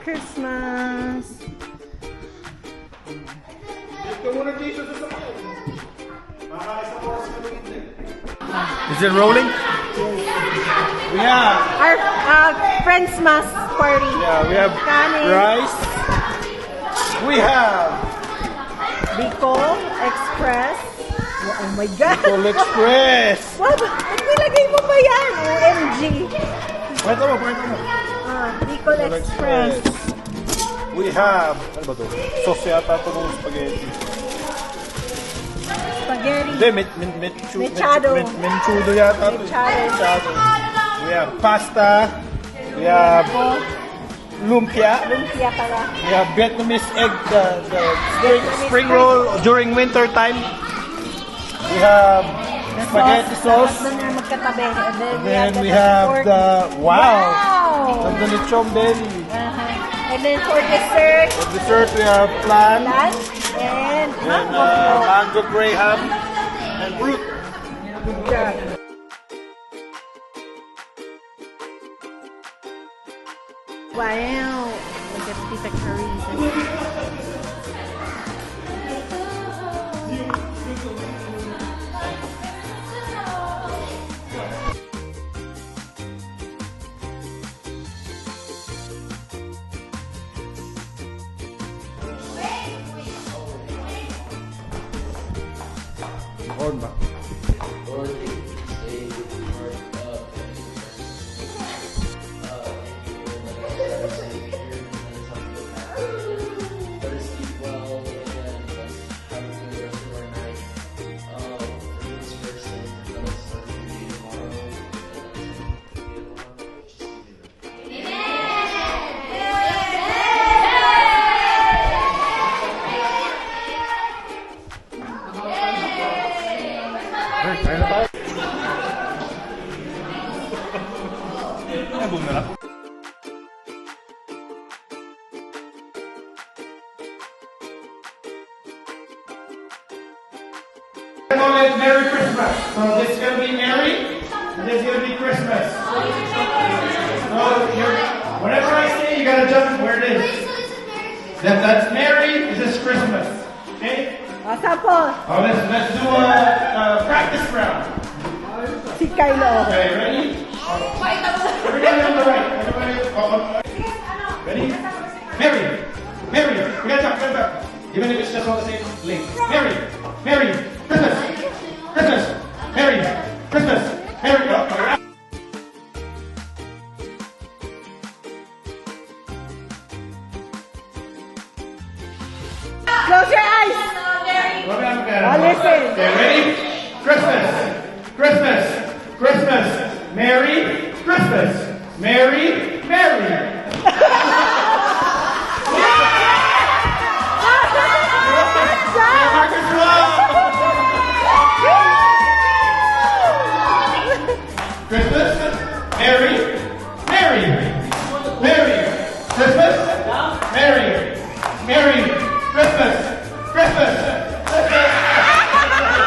Christmas! Is it rolling? We have Our Friendsmas party. we have Kanin. rice. We have Bicol Express. Oh my God! Bicol Express. Wow, ba't nilagay mo ba yan? OMG! Kwento mo. Bicol Express. We have, ano ba to? Sauce yata ito ng spaghetti. Spaghetti. Hindi, Mechado. menchudo yata ito. Mechado. We have pasta. We have lumpia. Lumpia pala. We have Vietnamese egg, the spring roll during winter time. We have spaghetti sauce. Doon na magkatabi. And And then we have pork. the, wow! Wow! The lechon belly. And then for dessert, For dessert, we have flan. lunch, and And mango. mango graham and fruit. Good job. Wow! Look at Tita Carissa. Corn ba? Kaya na tayo. Boom na lang. Call it Merry Christmas. So this is gonna be Merry, and this is gonna be Christmas. So whenever I say, you gotta jump where it is. That's Merry. This is Christmas. Okay. Sample! Oh, let's do a practice round. Si Kylo. Okay, ready? Everybody on the right. Everybody. Ready? Merry. Merry. We gotta jump. Even if it's just all the same length. Merry. Merry. Christmas. Christmas. Merry. Christmas. Merry. Oh, Close your eyes! Listen. Okay, ready? Christmas. Christmas. Christmas. Merry Christmas. Merry. Merry. Christmas, Merry, Merry, Merry, Christmas, Merry, Merry, Christmas, Christmas, Christmas.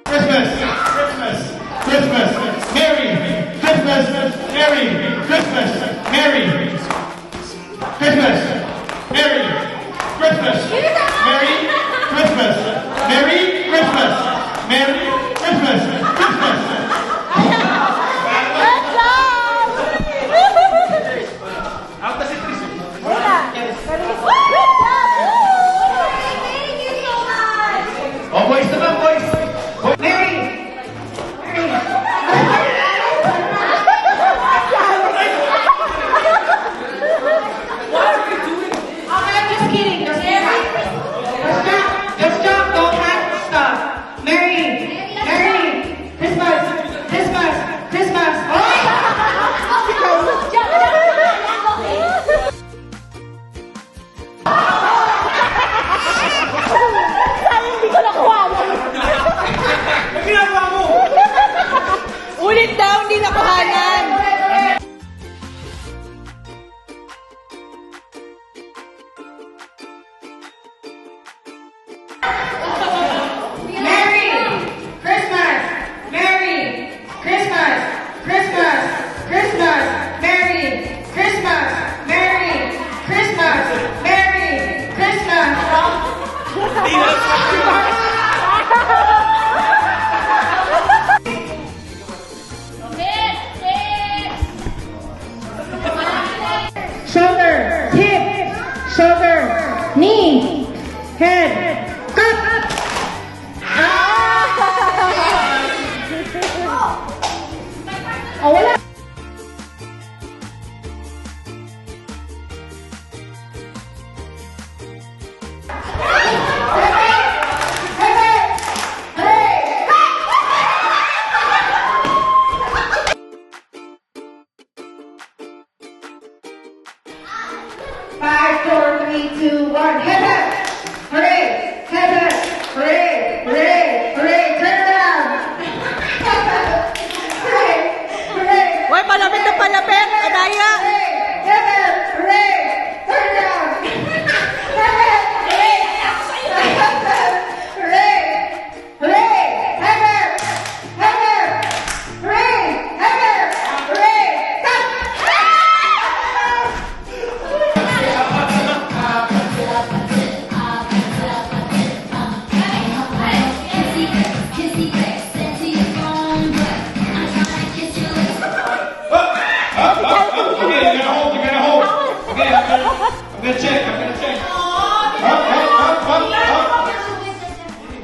Christmas, Christmas, Christmas, Merry, Christmas, Merry, Christmas, Merry, Christmas, Merry, Christmas, Merry, Christmas, Merry, Christmas, Merry, Christmas, Christmas. Good job! How does it Christmas? Good job! Thank you so much! Oh, boys naman, boys! Merry! Merry!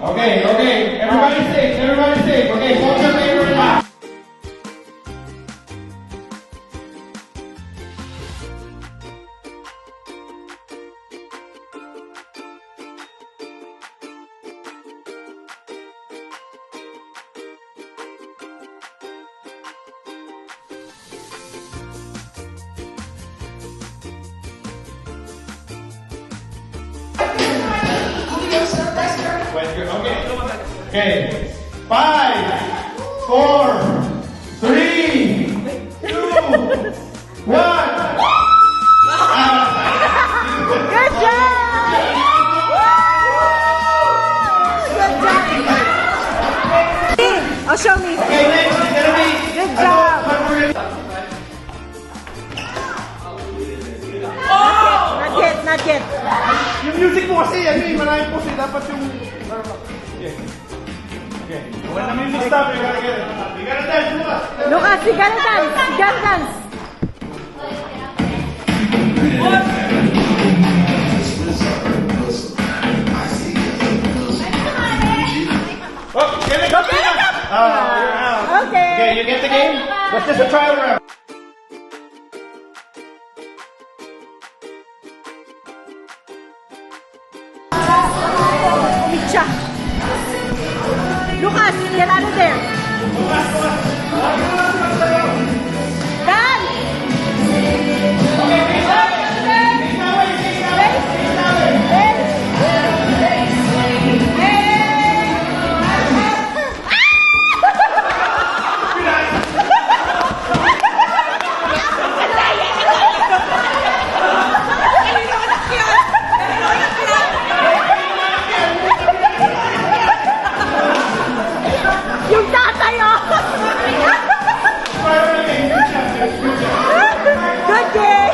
Okay, okay. Everybody's safe. Everybody's safe. Okay, hold your paper in lap. Okay. 5, 4, 3, 2, 1. Good job! Good job! Oh, show me. Okay, next is gonna be. Good job. Not yet, not yet. Yung music po kasi, ano eh, marami po siya. Dapat yung... Okay. Okay. When the music stops, you gotta get it. You gotta dance, Lucas. Lucas, you gotta dance. You gotta dance. Oh, get it up, get it up. You're out. Okay. Okay, you get the game? That's just a trial round. Picture. Lucas, get out of there. Done. Yung tatay, oh! Good game!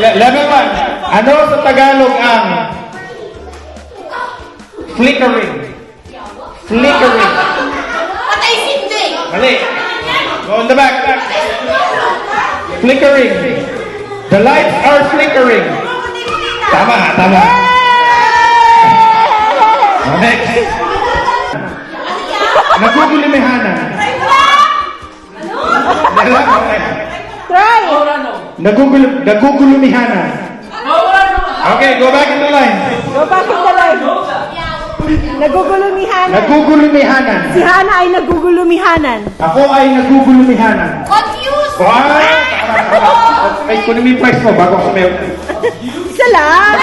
Level 1. Ano sa Tagalog ang flickering? Flickering. Patay sindi! Mali. Go in the back. Flickering. The lights are flickering. Tama, tama. Next. Nagugulumihanan. Try! Nagugulumihanan. Okay, go back in the line. Go back in the line. Nagugulumihanan. Nagugulumihanan. Si Hana ay nagugulumihanan. Ako ay nagugulumihanan. Confused! Ay, kunin mo yung price mo bago ako sumayo. Isa lang.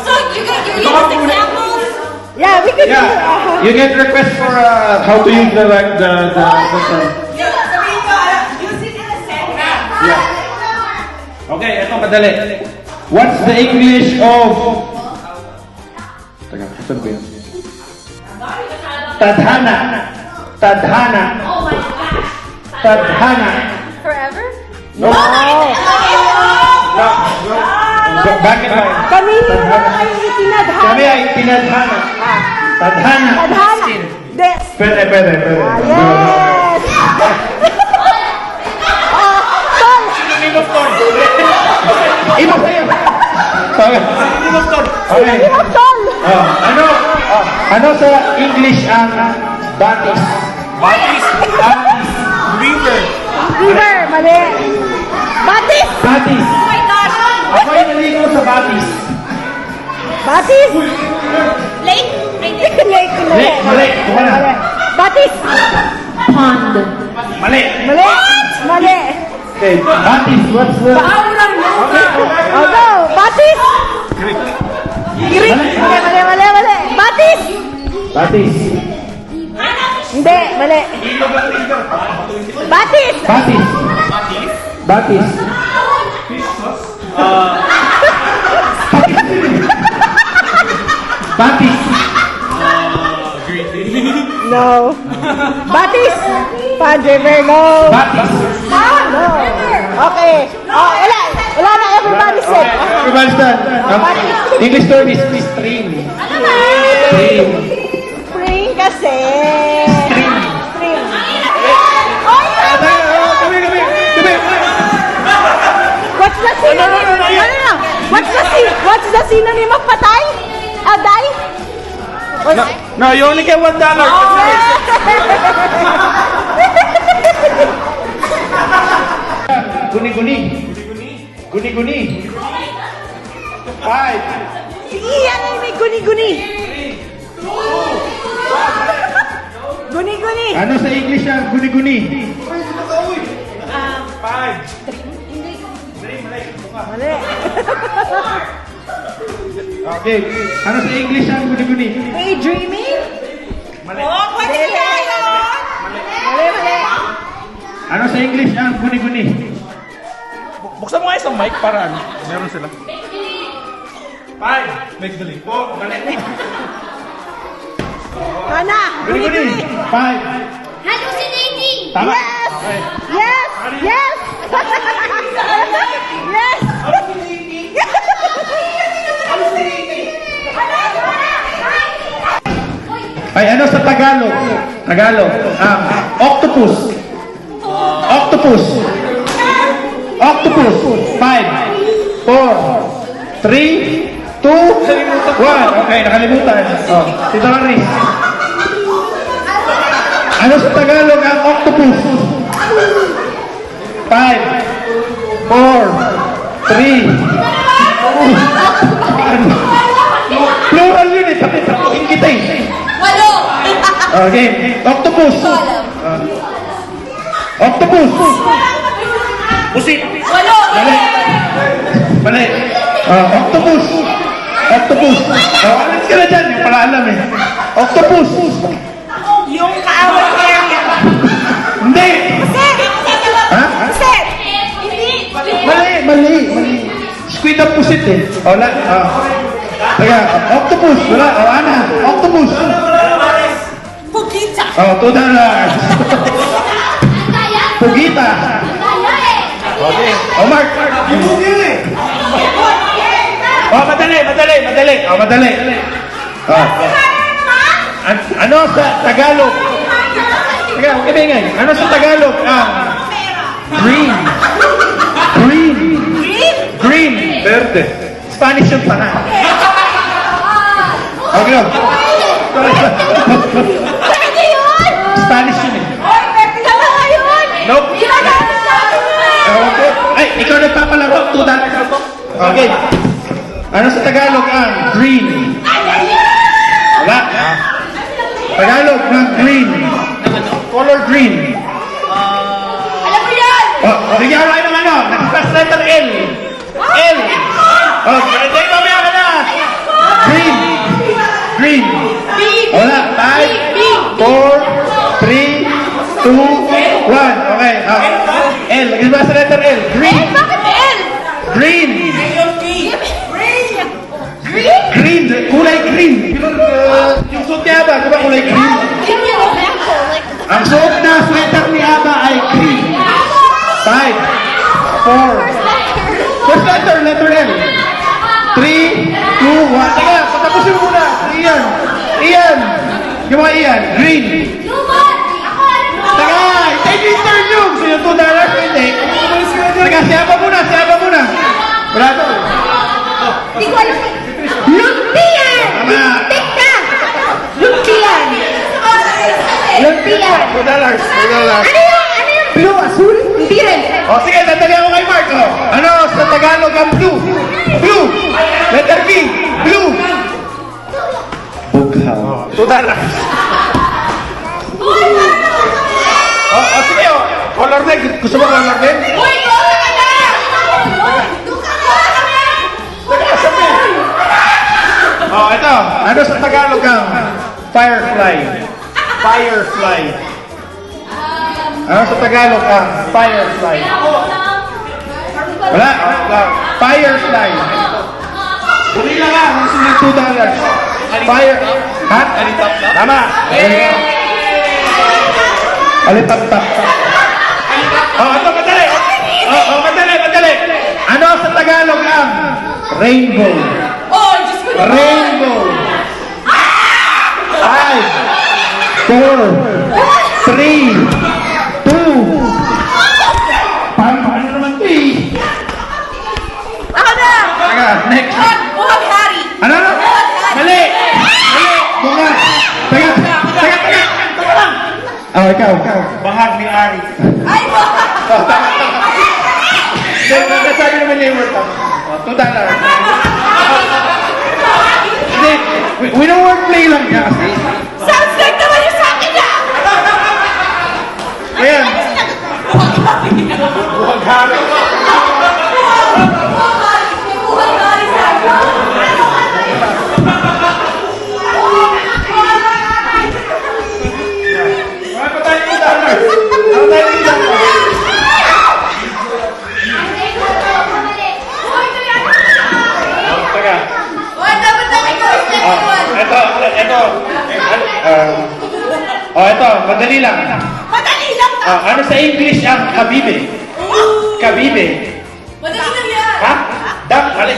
So, you can give us examples? Yeah, we could do Yeah, you get request for how to use the term. Sabihin ko, use it in a sentence. Yeah. Okay, ito madali. What's the English of... Teka, saan ba yun? Tadhana. Tadhana. Oh my gosh. Tadhana. Forever? No. No. Go back in line. Kami ay itinadhana. Kami ay tinadhana. Tadhana. Tadhana. Des. Pwede. Yes! Tol! Imo sa'yo. Okay. Imo, Tol! Ano sa English ang batis? River, mali. Batis! Batis. Oh my gosh. Ako ay naligo sa batis. Batis! Lake? Lake, Mali. Kuha na. Batis! Pond. Mali. Mali. Okay. Batis. What's the... Oh, go! Batis! Greek. Mali. Batis! Batis. Hindi, mali. Batis! Batis. Batis. Batis. No. Batis! Padre Verno. Batis. No. Okay. Oh, wala na. Everybody said. Everybody's done. English term is stream. Stream. Spring kasi. Spring. What's the synonym? No. What's the synonym of patay? Die? No, you only get $1. Guni-guni. Guni-guni. 5. Iyan ay may guni-guni. Guni-guni. Ano sa English ang guni-guni? Mali. Okay. Ano sa English ang guni-guni? Daydreaming? Oh, pwede ka yun! Mali. Ano sa English ang guni-guni? Buksan mo nga isang mic para ano, meron sila. 5. Make the link. 4. Mali. Hana, Guni-guni. guni-guni. 5. Hallucinating! Tama. Yes! Okay. Yes! Yes! Yes! Ay, ano sa Tagalog? Octopus. Octopus. Octopus. 5, 4, 3, 2, 1. Okay, nakalimutan. Oh, si Doris. Ano sa Tagalog ang octopus? 5, 4, 3, 2, plural yun eh. Pati kita eh. Walo! Okay. Octopus. Octopus. Pusit. Walo! Mali. Octopus. Octopus. Alis ka na dyan. Yung pala alam eh. Octopus. Yung kaaway area. Hindi. Ha? Set! Hindi! Mali. Squid ang pusit eh. Wala. Kaya, octopus. Wala. Ana. Octopus. Pugita! $2. Kaya? Pugita. Kaya eh! Okay. Oh, Mark. Yung movie yun eh. Oh, madali. Oh, madali. Oh. Ano sa Tagalog? Teka, huwag ibigay. Ano sa Tagalog? Green. Verde. Spanish yung pana. Okay, no. Pwede yun! Spanish yun eh. Oy, pwede na yun! Nope. Ginagamit sa akin yun! Okay. Ay, ikaw nagpapalaro. $2 ako. Okay. Ano sa Tagalog green? Wala. Tagalog ng green. Color green. Alam mo yan! Bigyan ko kayo ng ano. First letter L. L. Oh, hindi mamaya ka na. Green. Wala. 5, 4, 3, 2, 1. Okay. L. Lagyan ba sa letter L? Green. Bakit L? Green. Green. Kulay green. Yung suot ni Aba, di ba kulay green? Give me an example. Like, Ang suot na sweater ni Aba ay green. 5, 4. First letter, letter L. 3, 2, 1. Teka, patapusin mo muna. Ian. Yung mga Ian. Green. Teka, take yung turn nyo. Gusto nyo $2? Hindi. Teka, si Aba muna. Brado. di ko alam. Lumpian! Tama. Tika! Lumpian! Lumpian! $2. Ano yung blue, asul? Hindi rin. O sige, tatali ako kay Mark. Ano sa Tagalog ang blue? Blue. Letter B. Blue. Bughaw. $2. Sige. Color din. Gusto mo color din? Uy, doon ka na! Ito. Ano sa Tagalog ang firefly? Ano sa Tagalog ang firefly? Wala. Firefly. Huli lang gusto ng $2. Fire. Ha? Tama. Alitap-tap. Ito madali. Madali. Ano sa Tagalog ang rainbow? Oh, Diyos ko naman. Rainbow. 5, 4, 3, 2. Paano naman ito eh? Ako na! Teka, next. Buhag hari! Ano? Mali! Bunga! Teka lang! Ikaw. Bahag ni Ari. Ay, buhag! Nagkasabi naman niya yung word $2. Hindi, we don't wordplay lang niya kasi. Sounds like naman yung sa akin na! Ayan. Buhag hari. Buhag hari sa akin! Ano tayo $2? Teka. Uy, dapat na ikaw step one. Ito, madali lang. Madali lang ka! Ano sa English ang kabibe? Kabibe. Madali lang yan! Ha? Mali.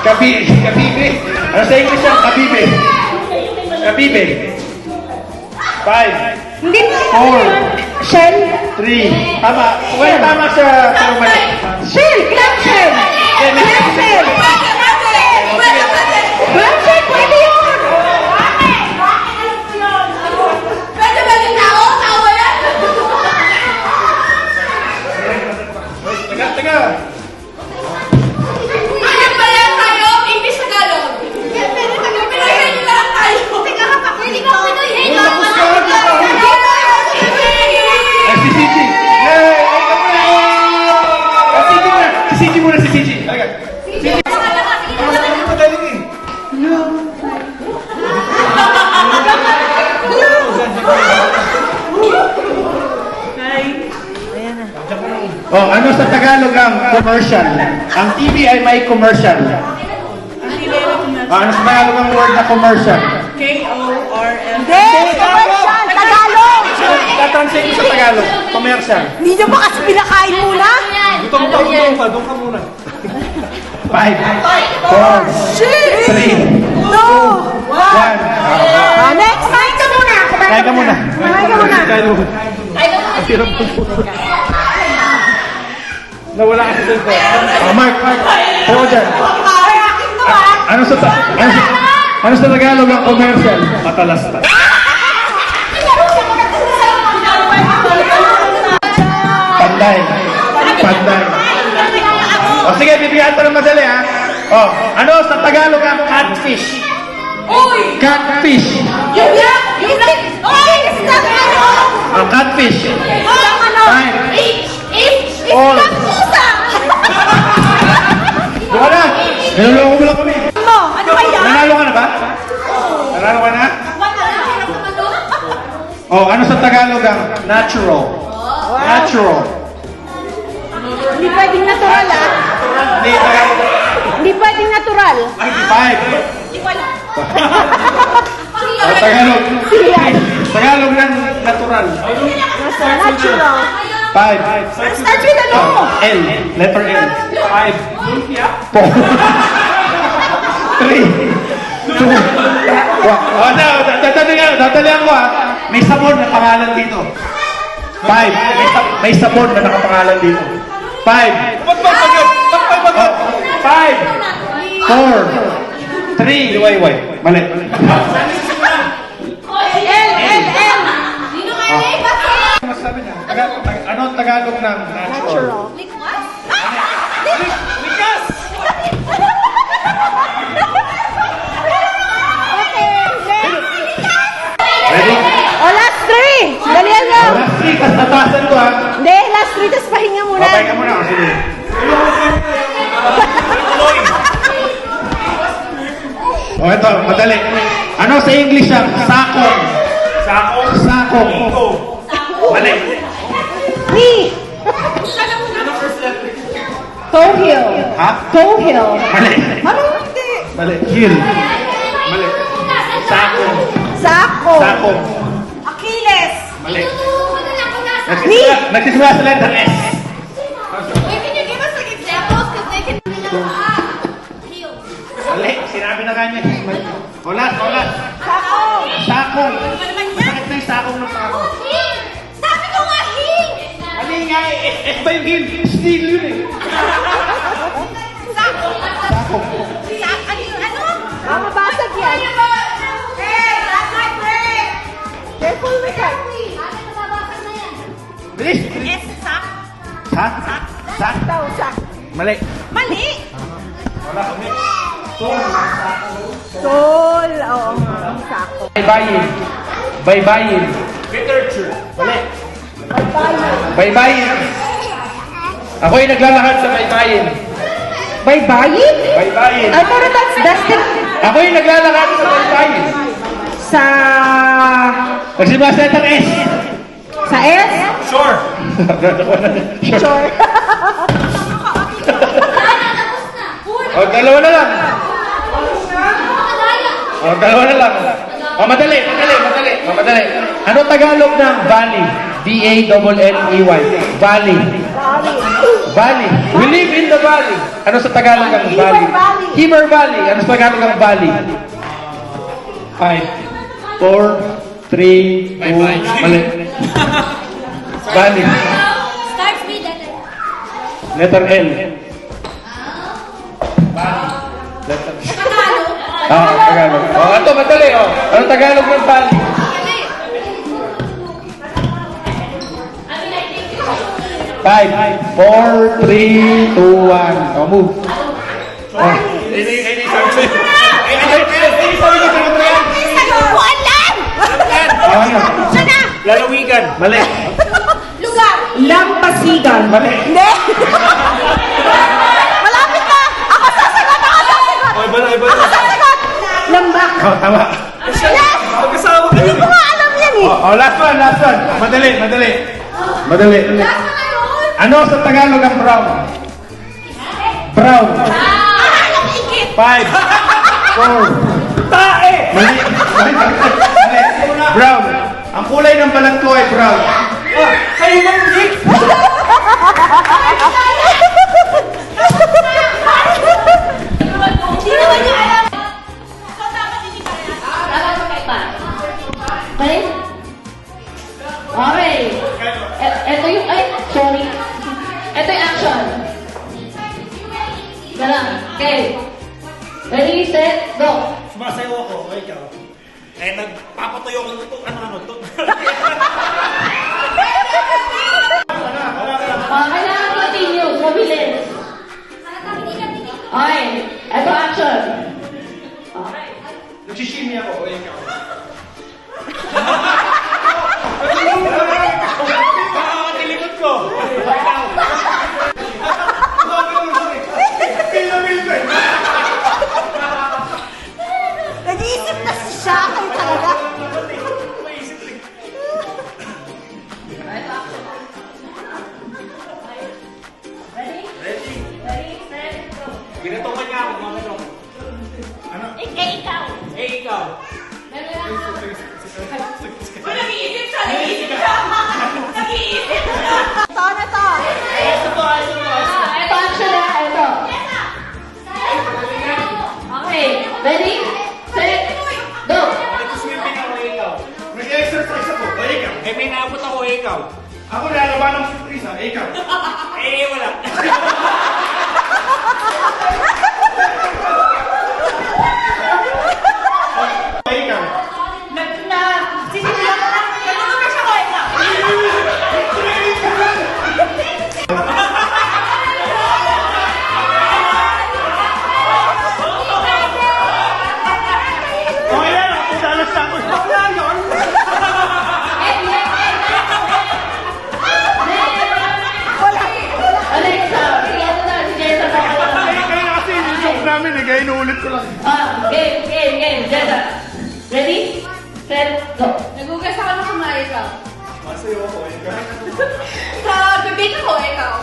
Kabibe. Ano sa English ang kabibe? Kabibe. 5, Hindi mo 4, Shell? 3. Tama. Well, tama siya. Pero mali. Shell! Clamshell! Clamshell! Clamshell! Pwede yun! Pwede ba yung tao? Tawa yan? Teka. Ano ba yan tayo? English Tagalog. Pinahin nyo lang tayo. Teka ka pa. Hindi ko Pinoy. Tapos ka. Si Cici. Si Cici muna. Talaga. Madaling eh. Ano sa Tagalog ang commercial? Ang TV ay may commercial. Ano sa Tagalog ang word na commercial? K-O-R-M Hindi, commercial, Tagalog. Tatranslate ko sa Tagalog. Commercial. Hindi nyo ba kasi pinakain muna? Doon ka muna. 5, 4, 3, 2, 1. Next, kain ka muna. Kaya ka muna. Kain ka muna. Nawala ka sa cellphone. Mark. Oo dyan. Ano sa Tagalog ang commercial? Matalasta. Panday. O sige, bibigyan ko ng madali ha. O, ano sa Tagalog ang catfish? Uy! Catfish. Yun lang! Uy! Isang ano! Ang catfish. Isang ano! All. Isang pusa! Buka na. Niloloko mo lang kami. Ano ba yan? Nanalo ka na ba? Nanalo ka na? O, ano sa Tagalog ang natural? Natural. Hindi pwedeng natural, ah. Hindi, Tagalog. Hindi pwedeng natural. 5. O, Tagalog. Tagalog ng natural. Natural. 5. Start with ano? L. Letter L. 5. 4. 3. 2. Oh, no. Tatalihan ko ha. May sabon na pangalan dito. 5. May sabon na nakapangalan dito. 5. 5. 4. 3. Mali. L. Masabi niya. Ano ang Tagalog ng natural? Ready? O, last three. Dalihan mo. Last 3. Tapos natasan ko ha. Hindi, last three, tapos pahinga muna. Papay ka muna. Sige. O, ito. Madali. Ano sa English ang sakong? Sakong. Mali. Me. Cohill. Ha? Cohill. Mali. Ano hindi? Mali. Hill. Mali. Sakong. Sako. Achilles! Mali. Me. Nagsisimula sa letter S. Wait, can you give us like examples? Because they can... Heels. Mali. Sinabi na kanya. Ulat. Sako. Sakong. Ano naman yan? Bakit na yung sakong ng sakong? Heel! Sabi ko nga heel! Mali nga eh. S ba yung hill? Steel yun eh. Sako! Sakong. Ano? Mamabasag yan. Hey, that's my break! Careful with that. Bilis. S, sak. Sak. Daw, sak. Mali. Mali! Wala kami. Sol. Oo nga. Sako. Baybayin. Literature. Mali. Baybayin. Ako'y naglalakad sa baybayin. Baybayin? Baybayin. I thought that's the... Ako'y naglalakad sa baybayin. Sa... Nagsimula sa letter S. Sa S? Sure. Sure. O, dalawa na lang. Madali. Ano Tagalog ng valley? V-A-L-L-E-Y. Valley. We live in the valley. Ano sa Tagalog ang valley? Heber Valley. Ano sa Tagalog ang valley? 5, 4, 3, 2, mali. Valley. Starts with Letter L. Letter Tagalog. Ito, madali. Ano Tagalog ng valley? 5, 4, 3, 2, 1. Move. Ano? Lalawigan. Mali. lugar! Lampasigan. Mali. Hindi. Malapit na. Ako sasagot. Iba. Lambak. Tama. Yes. Magkasama Hindi ko nga alam yan eh. Last one. Madali. Ano sa Tagalog ang brown? Brown. 5, 4, Tae! mali. Brown. Ang kulay ng balat ko ay brown. Kayo lang, Nick! Hindi naman niya alam. So, dapat hindi pa rin. Dapat magkaiba. Okay? Okay. Ito yung, ay, sorry. Ito yung action. Galang. Okay. Ready, set, go. Sumasayaw ako, o ikaw. Eh, nagpapatuyo ko ito, ano, ito. Kailangan continue. Mabilis. Okay. Ito action. Okay. Nagsishimi ako, o ikaw. Nakakatilikot ko. Ikaw. Nag-iisip na siya kayo talaga. Ginatukan niya ako, mga ito. Ikaw. Eh, ikaw. Nag-iisip siya. Nag-iisip siya. Nag-iisip siya. Ito na to. Ito action na. Ito. Okay. Ready? Set. Go. Nag-swimming ako, ikaw. Nag-exercise ako, o ikaw. Eh, may naabot ako, ikaw. Ako nalaban ng surprise, ha? Ikaw. Eh, wala. O ikaw. Sisimulan ko na. Nagtuturo siya ko ikaw. Okay na, pudalas na ako. Bakla yun. Alexa, sige ito na. Si Jessa pa ka lang. Kaya na kasi yung joke namin, eh, kaya inuulit ko lang. Game. Jessa. Ready? Set. Go. Nagugas ako ng kumain ikaw. Masayo ako, ikaw. Sa bibig ako ikaw.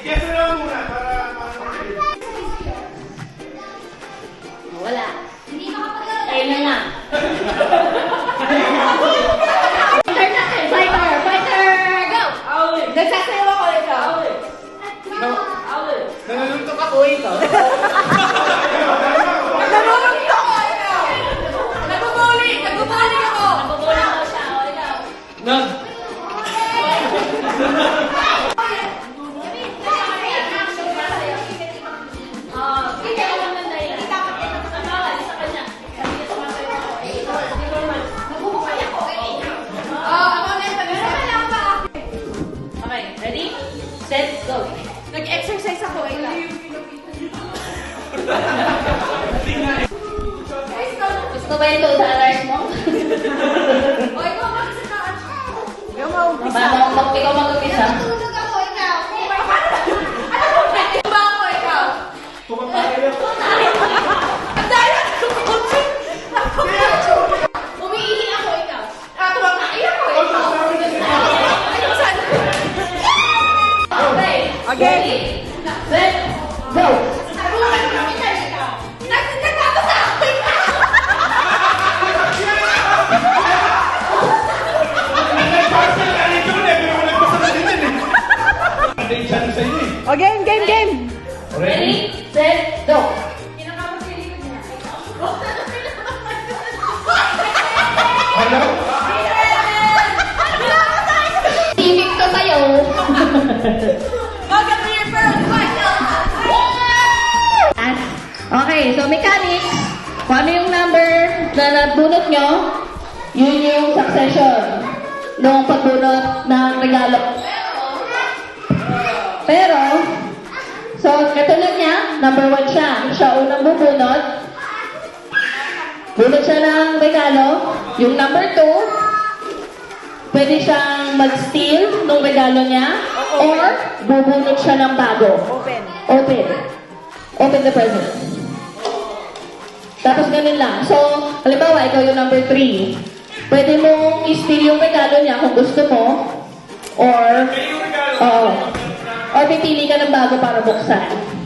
Yes, na muna, para Wala. Ayun na nga. Fighter, go! Nagsasayaw ako ikaw. Nanununtok ako, ikaw. Nanununtok. Nagbubuli ako. Nagbubuli ako siya. O, ikaw. Nag. Hindi ka lang ng dahilan. Ang bawal sa kanya. Sabi niya sumasayaw ako. Hindi ko naman. Nagbubuli ako. Ako na ito. Okay, ready? Set, go. Nag-exercise ako ikaw. Gusto ba yung $2 mo? O, ikaw magsasakaan. Yung maumpisa. Paano ikaw mag-upisa? Tulog ako, ikaw. Ano ba ako ikaw? Ang dahil ako kutsi. Umiihi ako ikaw. Tumakain ako ikaw. Okay. Ready? Set. Go. Nagpapasa ako ikaw. O, game. Ready? Set. Go. Hello? Tibig to sa'yo. Okay, so mechanics, kung ano yung number na nabunot nyo, yun yung succession ng pagbunot ng regalo. Pero, so katulad niya, number 1 siya. Siya unang bubunot. Bunot siya ng regalo. Yung number 2, pwede siyang mag-steal ng regalo niya or bubunot siya ng bago. Open. Open the present. Tapos ganun lang. So, halimbawa, ikaw yung number 3. Pwede mong i-steal yung regalo niya kung gusto mo. Or, or pipili ka ng bago para buksan.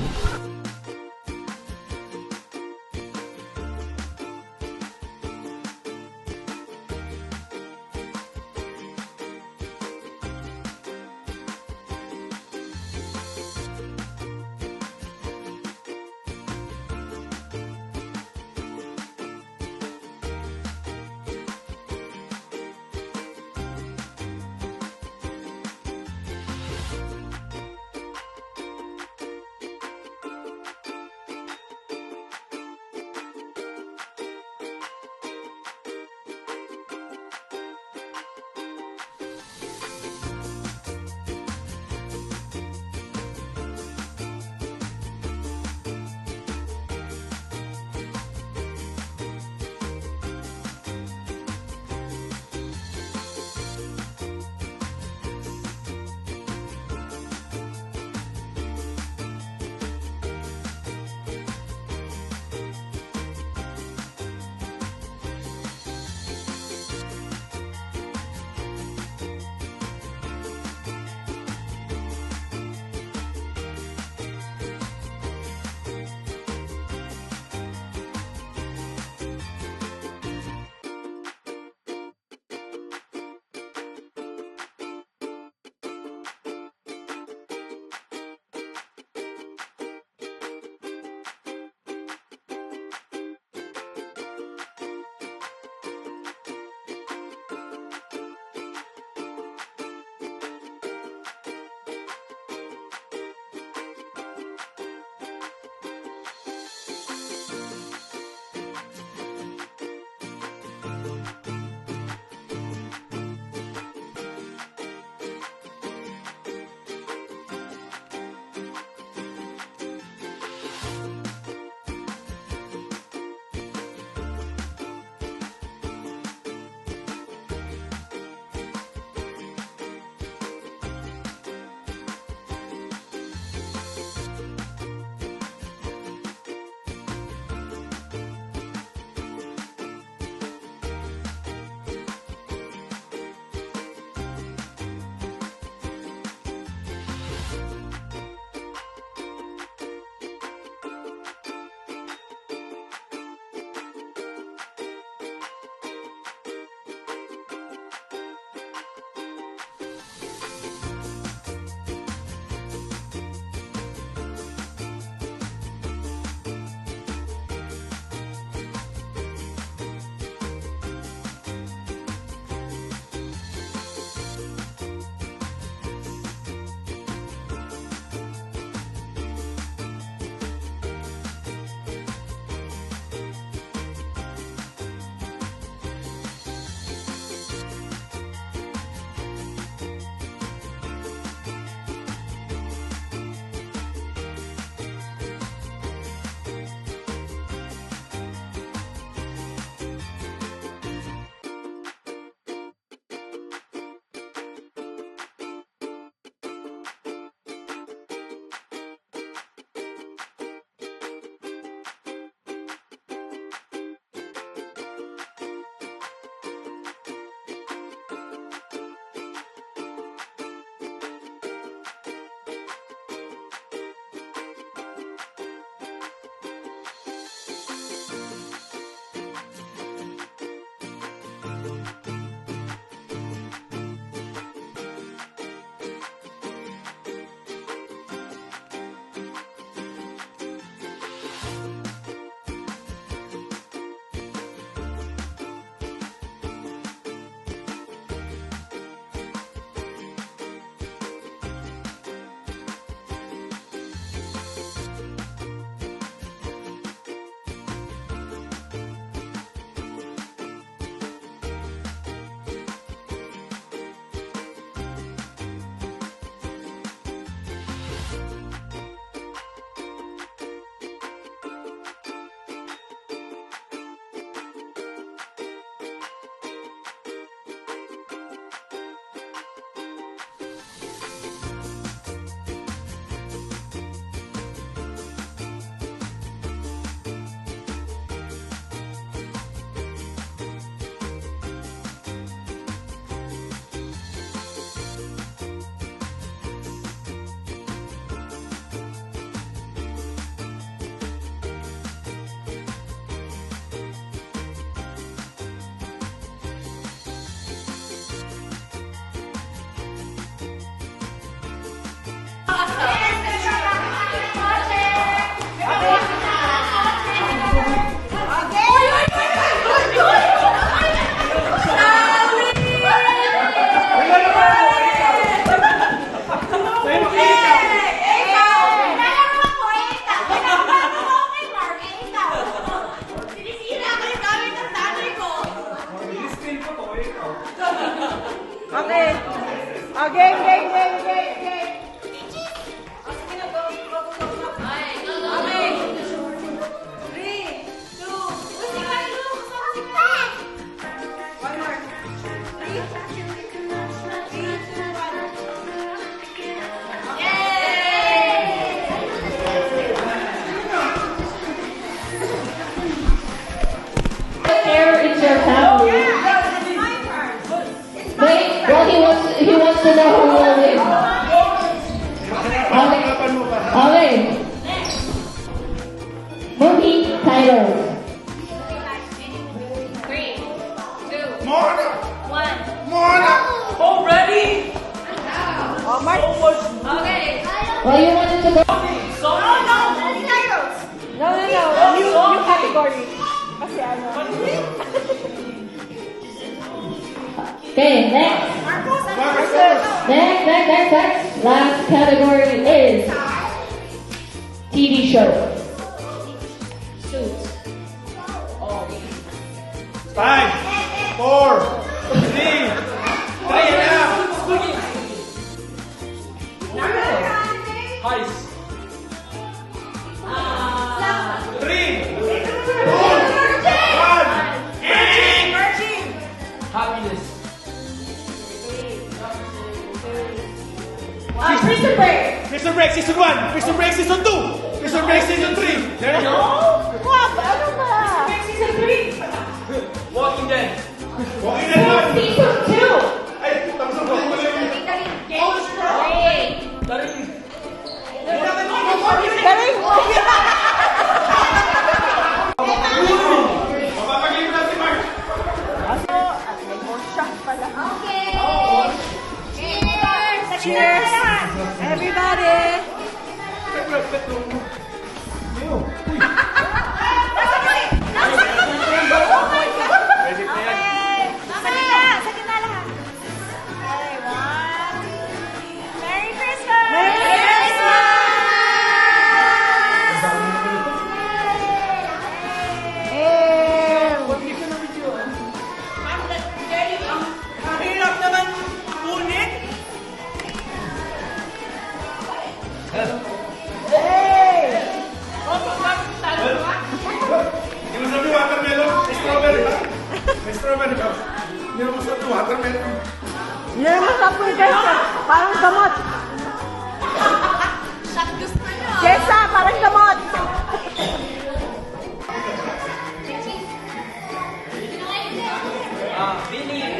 Game, game, game, game, game. Air is your family. Wait, well, he wants to know who will win. Okay. Movie titles. 3, 2, Mona! 1. Mona! Already? Oh, Mark. Okay. Well, you wanted to go. No, no, no. New category. Kasi ano. Okay, next. Next. Last category is TV show. Suits. 5, 4, 3, 3 and a half. Heist. 3, 2, 1. Happiness. Prison Break. Prison Break Season 1, Prison Break Season 2, Prison Break Season 3. There you go. Wow, ano ba? Walking Dead. Walking Dead 1. Season 2. Ay, tapos na po. Daring. Galing. Mapapagaling mo na si Mark. Aso, at may more shot pala. Cheers. Cheers. Everybody. Mahirap naman ulit. Hindi mo sabi watermelon, may strawberry ba? May strawberry ba? Hindi mo sabi watermelon. Hindi naman sa po guys. Parang gamot. Jessa, parang gamot. Vinny.